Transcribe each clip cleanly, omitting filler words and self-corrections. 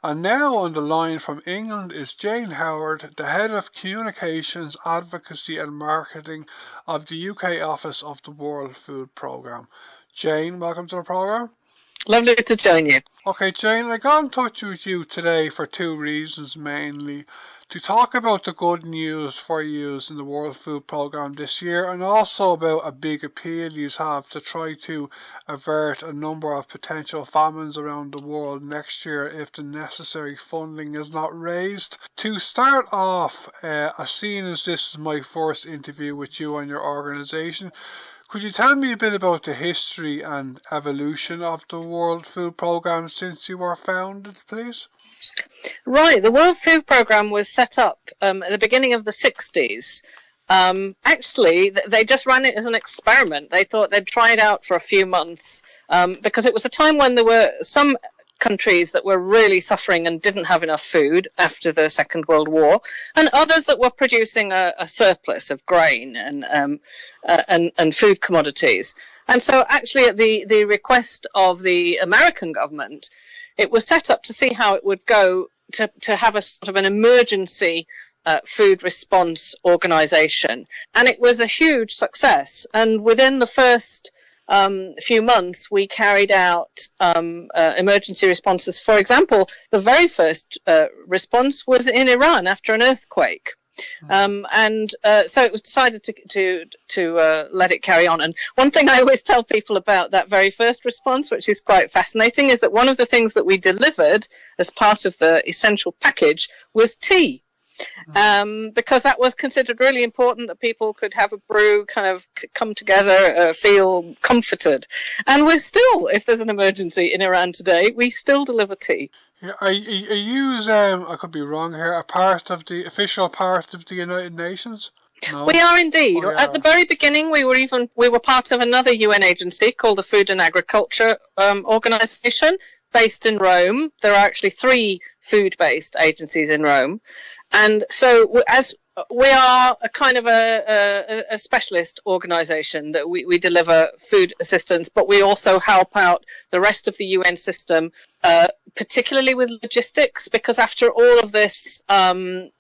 And now on the line from England is Jane Howard, the Head of Communications, Advocacy and Marketing of the UK office of the World Food Programme. Jane, welcome to the programme. Lovely to join you. Okay, Jane, I got in touch with you today for two reasons mainly. To talk about the good news for you in the World Food Programme this year, and also about a big appeal you have to try to avert a number of potential famines around the world next year if the necessary funding is not raised. To start off, seeing as this is my first interview with you and your organisation, could you tell me a bit about the history and evolution of the World Food Programme since you were founded, please? Right, the World Food Programme was set up at the beginning of the 60s. Actually, they just ran it as an experiment. They thought they'd try it out for a few months because it was a time when there were some countries that were really suffering and didn't have enough food after the Second World War, and others that were producing a surplus of grain and food commodities. And so actually at the request of the American government, it was set up to see how it would go to have a sort of an emergency food response organization. And it was a huge success. And within the first few months, we carried out emergency responses. For example, the very first response was in Iran after an earthquake. So it was decided to let it carry on. And one thing I always tell people about that very first response, which is quite fascinating, is that one of the things that we delivered as part of the essential package was tea. Because that was considered really important, that people could have a brew, kind of come together, feel comforted. And we're still, if there's an emergency in Iran today, we still deliver tea. Yeah, are you, I could be wrong here, official part of the United Nations? No? We are indeed. At the very beginning, we were part of another UN agency called the Food and Agriculture Organization, based in Rome. There are actually 3 food-based agencies in Rome. And so as we are a kind of a specialist organization that we deliver food assistance, but we also help out the rest of the UN system, particularly with logistics, because after all of this, mounting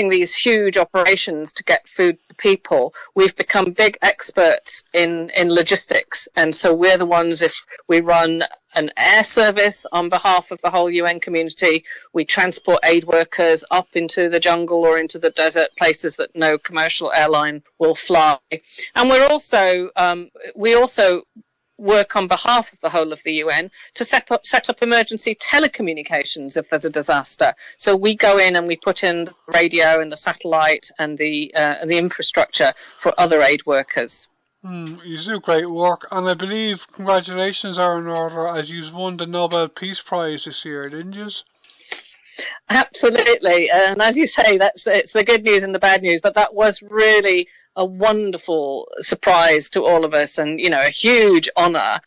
these huge operations to get food to people, we've become big experts in logistics. And so we're the ones, if we run an air service on behalf of the whole UN community, we transport aid workers up into the jungle or into the desert, places that no commercial airline will fly. And we also work on behalf of the whole of the UN to set up emergency telecommunications if there's a disaster. So we go in and we put in the radio and the satellite and the infrastructure for other aid workers. You do great work, and I believe congratulations are in order as you won the Nobel Peace Prize this year, didn't you? Absolutely, and as you say, it's the good news and the bad news, but that was really a wonderful surprise to all of us, and a huge honour.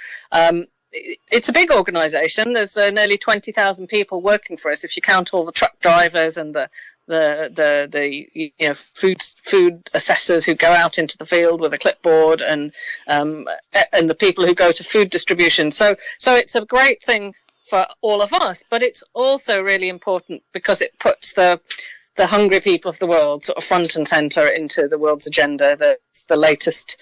It's a big organisation. There's nearly 20,000 people working for us, if you count all the truck drivers and the food assessors who go out into the field with a clipboard, and the people who go to food distribution. So it's a great thing for all of us, but it's also really important because it puts the hungry people of the world sort of front and center into the world's agenda. The latest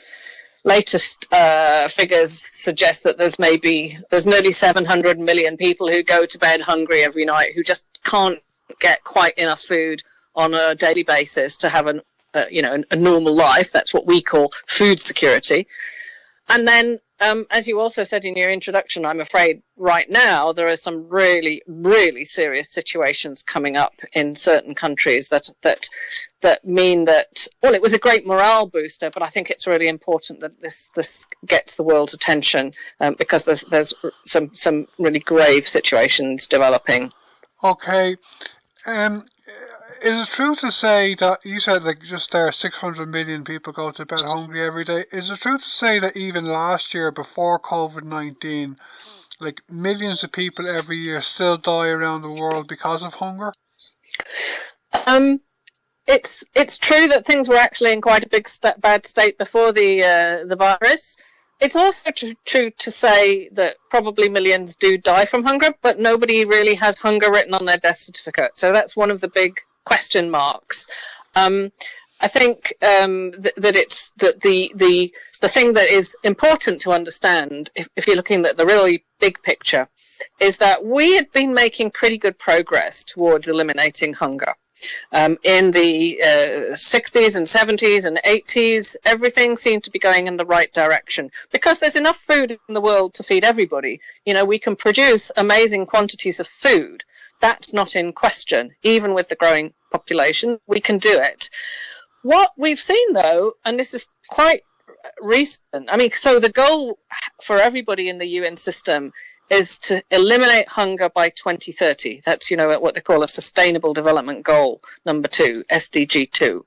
figures suggest that there's nearly 700 million people who go to bed hungry every night, who just can't get quite enough food on a daily basis to have a normal life. That's what we call food security. And then, as you also said in your introduction, I'm afraid right now there are some really, really serious situations coming up in certain countries that mean that, well, it was a great morale booster, but I think it's really important that this gets the world's attention because there's some really grave situations developing. Okay. Is it true to say that you said just there 600 million people go to bed hungry every day? Is it true to say that even last year, before COVID-19, millions of people every year still die around the world because of hunger? It's true that things were actually in quite a bad state before the virus. It's also true to say that probably millions do die from hunger, but nobody really has hunger written on their death certificate. So that's one of the big question marks. I think that it's that the thing that is important to understand, if you're looking at the really big picture, is that we had been making pretty good progress towards eliminating hunger. In the 60s and 70s and 80s, everything seemed to be going in the right direction because there's enough food in the world to feed everybody. You know, we can produce amazing quantities of food. That's not in question. Even with the growing population, we can do it. What we've seen, though, and this is quite recent, I mean, so the goal for everybody in the UN system is to eliminate hunger by 2030. That's, you know, what they call a Sustainable Development Goal, number 2, SDG 2.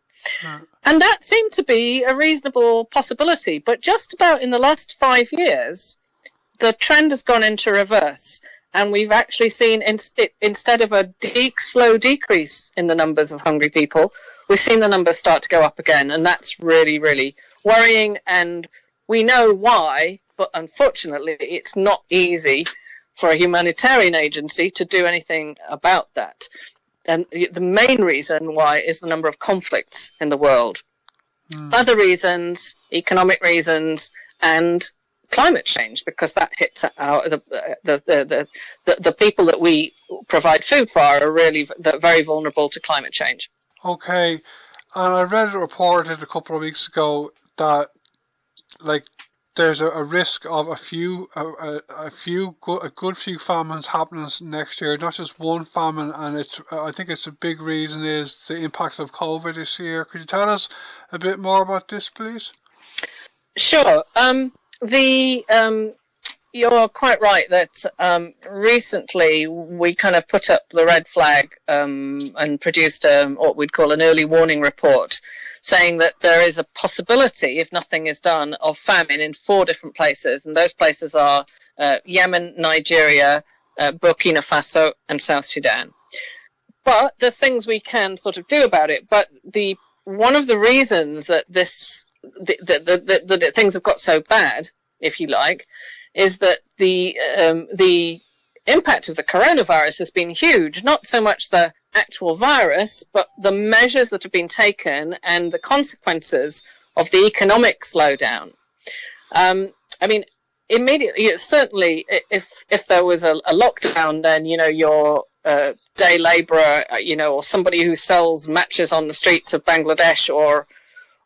And that seemed to be a reasonable possibility. But just about in the last 5 years, the trend has gone into reverse. And we've actually seen, instead of a slow decrease in the numbers of hungry people, we've seen the numbers start to go up again. And that's really, really worrying. And we know why. But unfortunately, it's not easy for a humanitarian agency to do anything about that. And the main reason why is the number of conflicts in the world. Other reasons, economic reasons, and climate change, because that hits the people that we provide food for are really very vulnerable to climate change. Okay, and I read a report a couple of weeks ago that, like, there's a risk of a good few famines happening next year, not just one famine, and I think it's a big reason is the impact of COVID this year. Could you tell us a bit more about this, please? Sure. You're quite right that recently we kind of put up the red flag and produced what we'd call an early warning report, saying that there is a possibility, if nothing is done, of famine in 4 different places. And those places are Yemen, Nigeria, Burkina Faso, and South Sudan. But there's things we can sort of do about it. But one of the reasons that that things have got so bad, if you like, is that the impact of the coronavirus has been huge. Not so much the actual virus, but the measures that have been taken and the consequences of the economic slowdown. I mean, immediately, certainly, if there was a lockdown, then, you know, your day labourer, you know, or somebody who sells matches on the streets of Bangladesh or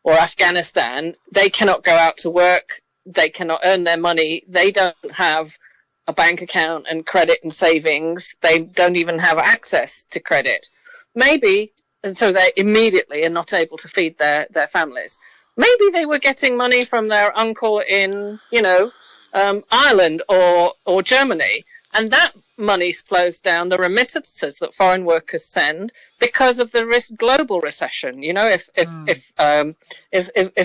Afghanistan, they cannot go out to work. They cannot earn their money. They don't have a bank account and credit and savings. They don't even have access to credit. Maybe, and so they immediately are not able to feed their families. Maybe they were getting money from their uncle in, you know, Ireland or Germany, and that money slows down the remittances that foreign workers send because of the global recession. You know, if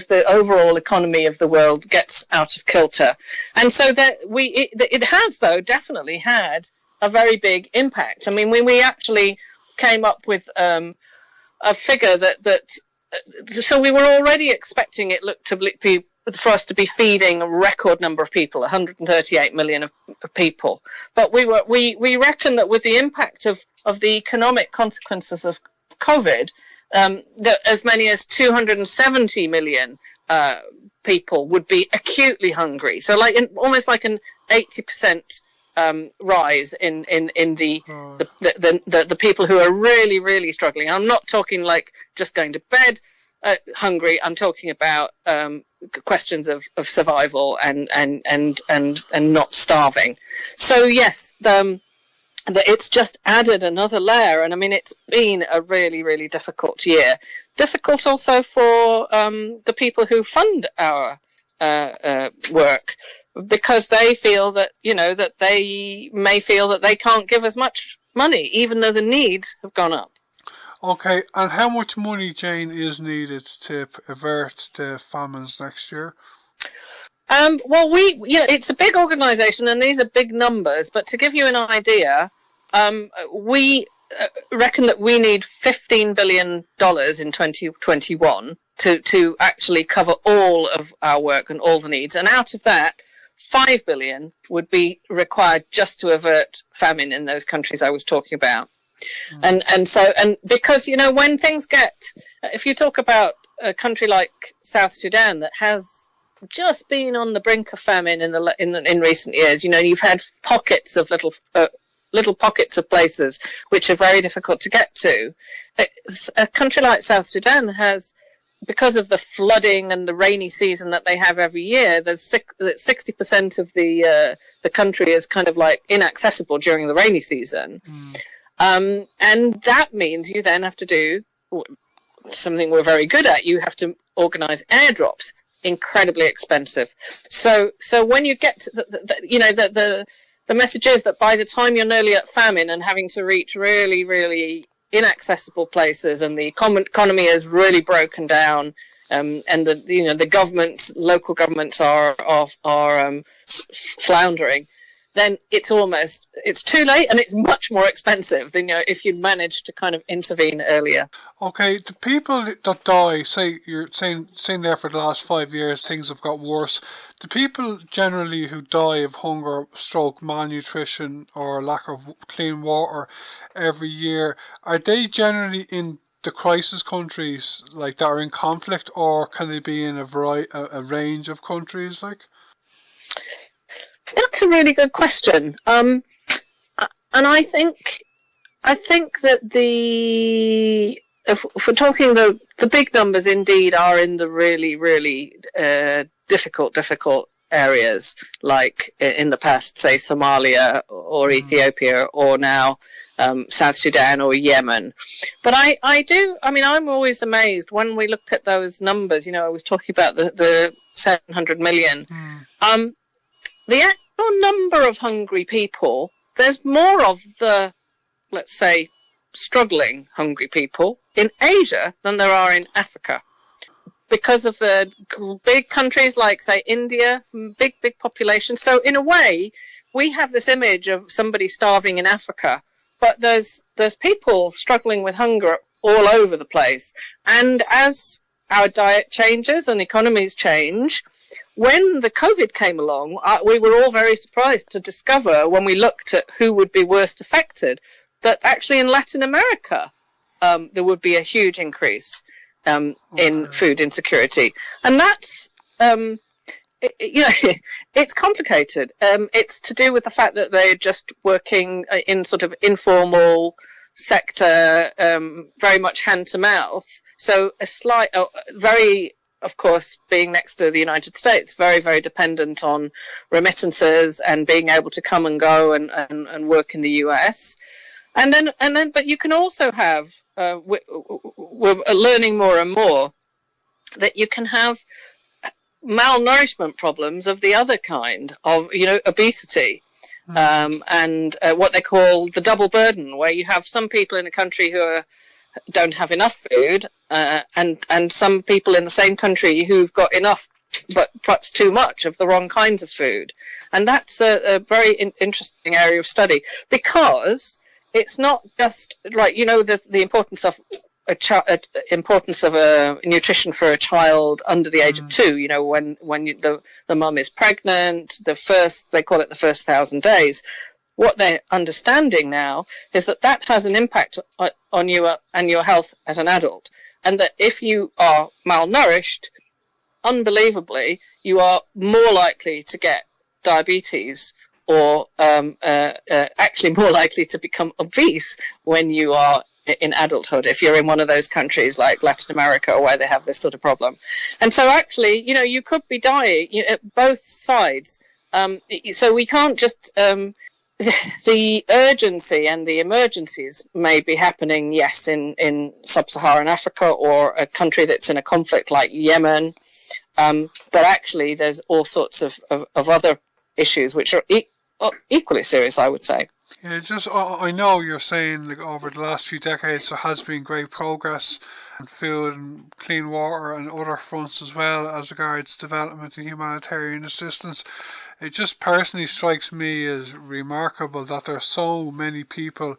the overall economy of the world gets out of kilter, and so that it has, though, definitely had a very big impact. I mean, when we actually came up with a figure so we were already expecting it to be for us to be feeding a record number of people, 138 million of people. But we reckon that with the impact of the economic consequences of COVID, that as many as 270 million people would be acutely hungry. So almost like an 80% rise in the people who are really, really struggling. I'm not talking like just going to bed hungry. I'm talking about questions of survival and not starving. So yes, it's just added another layer, and I mean it's been a really, really difficult year. Difficult also for the people who fund our work, because they feel that, you know, that they may feel that they can't give as much money, even though the needs have gone up. Okay, and how much money, Jane, is needed to avert the famines next year? Well, it's a big organisation, and these are big numbers. But to give you an idea, we reckon that we need $15 billion in 2021 to actually cover all of our work and all the needs. And out of that, 5 billion would be required just to avert famine in those countries I was talking about. And because, when things if you talk about a country like South Sudan that has just been on the brink of famine in recent years, you've had pockets of little pockets of places which are very difficult to get to. A country like South Sudan has, because of the flooding and the rainy season that they have every year, there's 60% of the country is kind of like inaccessible during the rainy season. And that means you then have to do something we're very good at. You have to organize airdrops, incredibly expensive. So when you get to the message is that by the time you're nearly at famine and having to reach really, really inaccessible places, and the economy is really broken down, and the governments, local governments are floundering, then it's too late, and it's much more expensive than if you'd managed to kind of intervene earlier. Okay, the people that die, say you're saying there for the last 5 years things have got worse. The people generally who die of hunger, stroke, malnutrition, or lack of clean water every year, are they generally in the crisis countries, like that are in conflict, or can they be in a range of countries, like? That's a really good question. And I think that if we're talking the big numbers, indeed are in the really, really difficult areas, like in the past, say Somalia or Ethiopia, or now South Sudan or Yemen. But I'm always amazed when we look at those numbers. I was talking about the 700 million. The actual number of hungry people, there's more of the, let's say, struggling hungry people in Asia than there are in Africa, because of the big countries like, say, India, big population. So in a way, we have this image of somebody starving in Africa, but there's people struggling with hunger all over the place. And as our diet changes and economies change, when the COVID came along, we were all very surprised to discover, when we looked at who would be worst affected, that actually in Latin America there would be a huge increase in food insecurity. And that's, it's complicated. It's to do with the fact that they're just working in sort of informal sector, very much hand to mouth. So very, of course, being next to the United States, very, very dependent on remittances and being able to come and go and work in the US. And then, but you can also have, we're learning more and more that you can have malnourishment problems of the other kind, of, obesity, and what they call the double burden, where you have some people in a country who don't have enough food, and some people in the same country who've got enough, but perhaps too much of the wrong kinds of food. And that's a very interesting area of study, because it's not just like, the importance of nutrition for a child under the age of 2. When the mum is pregnant, they call it the first 1,000 days. What they're understanding now is that has an impact on you and your health as an adult, and that if you are malnourished, unbelievably, you are more likely to get diabetes, or actually more likely to become obese when you are in adulthood, if you're in one of those countries like Latin America, where they have this sort of problem. And so actually, you could be dying at both sides. So we can't just... the urgency and the emergencies may be happening, yes, in sub-Saharan Africa or a country that's in a conflict like Yemen, but actually there's all sorts of other issues which are equally serious, I would say. Yeah, I know you're saying, like, over the last few decades there has been great progress in food and clean water and other fronts as well as regards development and humanitarian assistance. It just personally strikes me as remarkable that there are so many people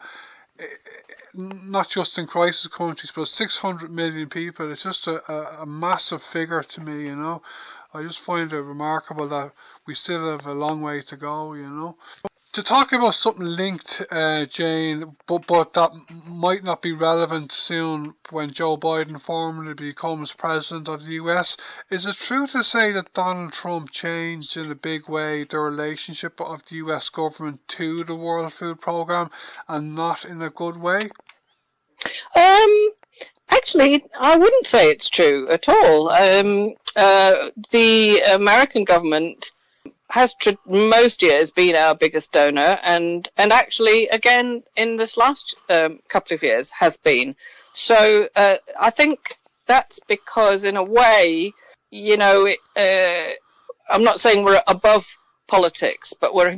not just in crisis countries, but 600 million people. It's just a massive figure to me, you know. I just find it remarkable that we still have a long way to go, you know. To talk about something linked, Jane, but that might not be relevant soon when Joe Biden formally becomes president of the US, is it true to say that Donald Trump changed in a big way the relationship of the US government to the World Food Programme, and not in a good way? Actually, I wouldn't say it's true at all. The American government has most years been our biggest donor, and actually again in this last couple of years has been. So I think that's because in a way, you know, I'm not saying we're above politics, but we're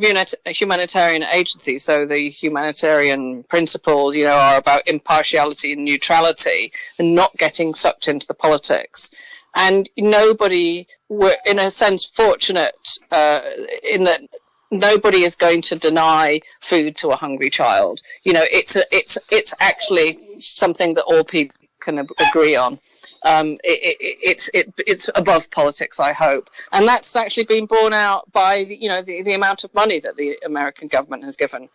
a humanitarian agency, so the humanitarian principles, you know, are about impartiality and neutrality and not getting sucked into the politics. And we're in a sense fortunate in that nobody is going to deny food to a hungry child. You know, it's actually something that all people can agree on. It's above politics, I hope, and that's actually been borne out by the amount of money that the American government has given.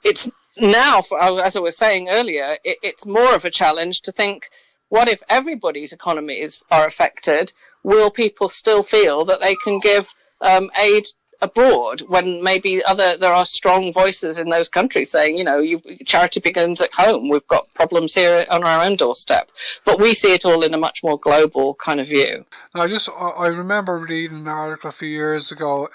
It's now, as I was saying earlier, it's more of a challenge to think, what if everybody's economies are affected? Will people still feel that they can give aid abroad when maybe there are strong voices in those countries saying, you know, charity begins at home. We've got problems here on our own doorstep. But we see it all in a much more global kind of view. Now, I remember reading an article a few years ago.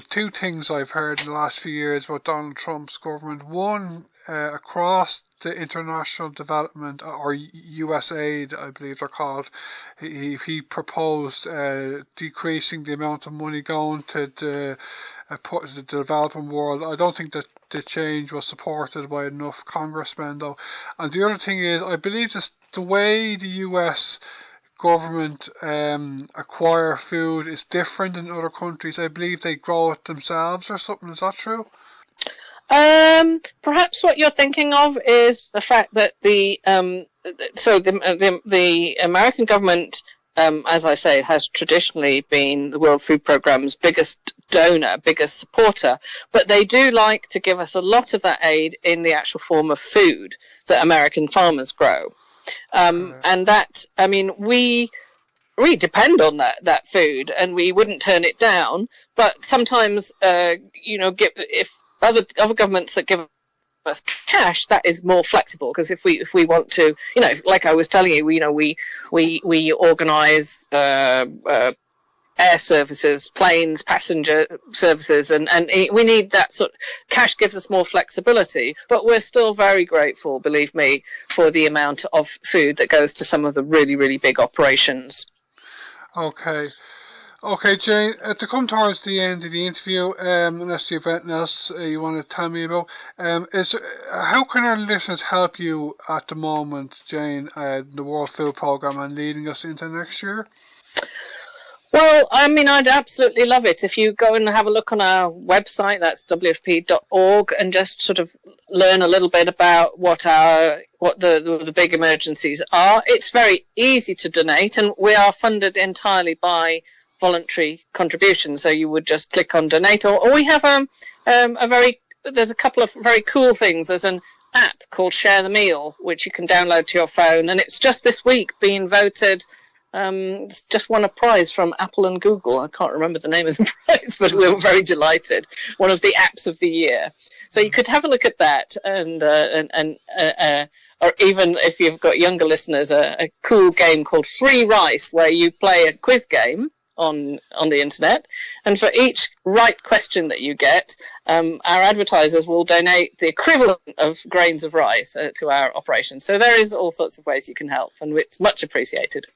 Two things I've heard in the last few years about Donald Trump's government. One, across the international development, or USAID, I believe they're called, he proposed decreasing the amount of money going to the developing world. I don't think that the change was supported by enough congressmen, though. And the other thing is, I believe the way the US government acquire food is different in other countries. I believe they grow it themselves or something. Is that true? Perhaps what you're thinking of is the fact that the American government, as I say, has traditionally been the World Food Programme's biggest donor, biggest supporter, but they do like to give us a lot of that aid in the actual form of food that American farmers grow. And that, I mean, we depend on that food, and we wouldn't turn it down, but sometimes, if other governments that give us cash, that is more flexible, because if we want to, you know, like I was telling you, we organise air services, planes, passenger services, and we need that sort of cash. Gives us more flexibility, but we're still very grateful, believe me, for the amount of food that goes to some of the really, really big operations. Okay, Jane, to come towards the end of the interview, unless you have anything else you want to tell me about, how can our listeners help you at the moment, Jane, the World Food Programme, and leading us into next year? Well, I mean, I'd absolutely love it if you go and have a look on our website, that's wfp.org, and just sort of learn a little bit about what the big emergencies are. It's very easy to donate, and we are funded entirely by voluntary contributions. So you would just click on donate, or we have there's a couple of very cool things. There's an app called Share the Meal, which you can download to your phone, and it's just this week been voted. Just won a prize from Apple and Google. I can't remember the name of the prize, but we were very delighted. One of the apps of the year. So you could have a look at that, or even if you've got younger listeners, a cool game called Free Rice, where you play a quiz game on the internet, and for each right question that you get, our advertisers will donate the equivalent of grains of rice to our operation. So there is all sorts of ways you can help, and it's much appreciated.